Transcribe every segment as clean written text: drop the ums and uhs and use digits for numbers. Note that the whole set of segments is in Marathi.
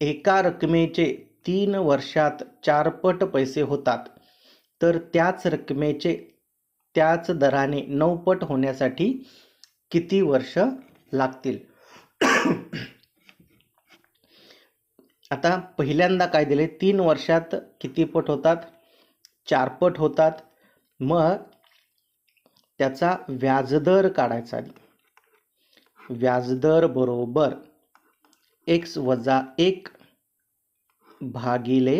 एका रकमेचे 3 वर्षात 4 पट पैसे होतात, तर त्याच रकमेचे त्याच दराने 9 पट होण्यासाठी किती वर्ष लागतील? आता पहिल्यांदा काय दिले? 3 वर्षात किती पट होतात? 4 पट होतात. मग त्याचा व्याजदर काढायचा. व्याजदर बरोबर x वजा 1 भागिले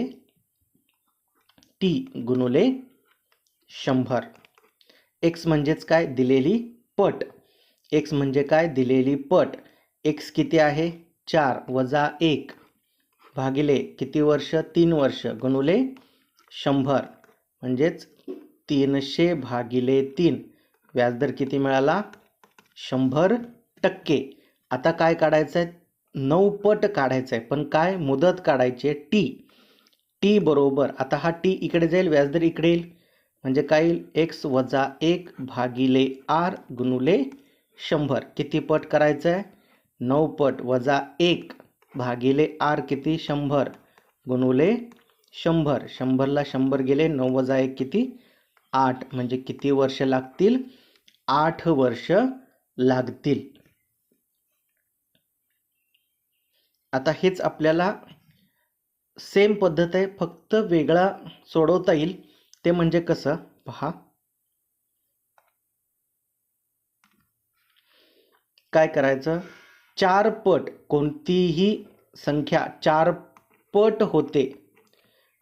t गुणुले 100. x म्हणजेच काय? दिलेली पट. x म्हणजे काय? दिलेली पट. x किती आहे? 4 वजा 1 भागिले किती वर्ष? 3 वर्ष गुणुले 100 म्हणजेच 300 भागिले 3. व्याजदर किती मिळाला? 100%. आता काय काढायचं आहे? 9 पट काढायचं आहे. पण काय? मुदत काढायची आहे टी. टी बरोबर, आता हा टी इकडे जाईल, व्याजदर इकडे येईल, म्हणजे काय येईल? x वजा 1 भागिले r गुणुले 100. किती पट करायचं आहे? 9 पट वजा 1 भागिले r किती? 100 गुणुले 100. 100ला 100 गेले, 9 वजा 1 किती? 8. म्हणजे किती वर्ष लागतील? 8 वर्ष लागतील. आता हेच आपल्याला सेम पद्धत आहे, फक्त वेगळा सोडवता येईल. ते म्हणजे कसं? पहा, काय करायचं? 4 पट, कोणतीही संख्या 4 पट होते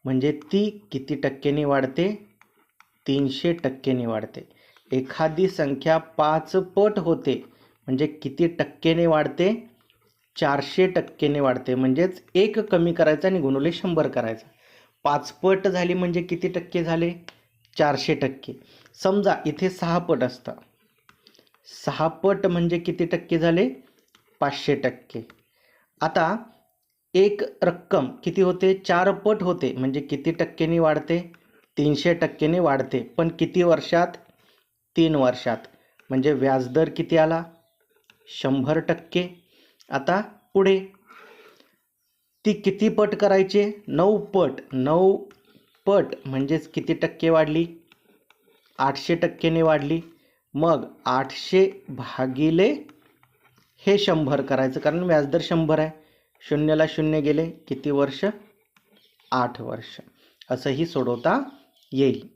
म्हणजे ती किती टक्क्यांनी वाढते? 300% वाढते. एखादी संख्या 5 पट होते म्हणजे किती टक्क्याने वाढते? 400% वाढते. म्हणजेच 1 कमी करायचा आणि गुणुले 100 करायचा. 5 पट झाली म्हणजे किती टक्के झाले? 400%. समजा इथे 6 पट असतं, 6 पट म्हणजे किती टक्के झाले? 500%. आता एक रक्कम किती होते? 4 पट होते म्हणजे किती टक्क्यांनी वाढते? 300%ने वाढते. पण किती वर्षात? 3 वर्षात. म्हणजे व्याजदर किती आला? 100%. आता पुढे ती किती पट करायचे? 9 पट. 9 पट म्हणजेच किती टक्के वाढली? 800%ने वाढली. मग 800 भागिले हे 100 करायचं, कारण व्याजदर 100 आहे. 0ला 0 गेले, किती वर्ष? 8 वर्ष. असंही सोडवता येईल.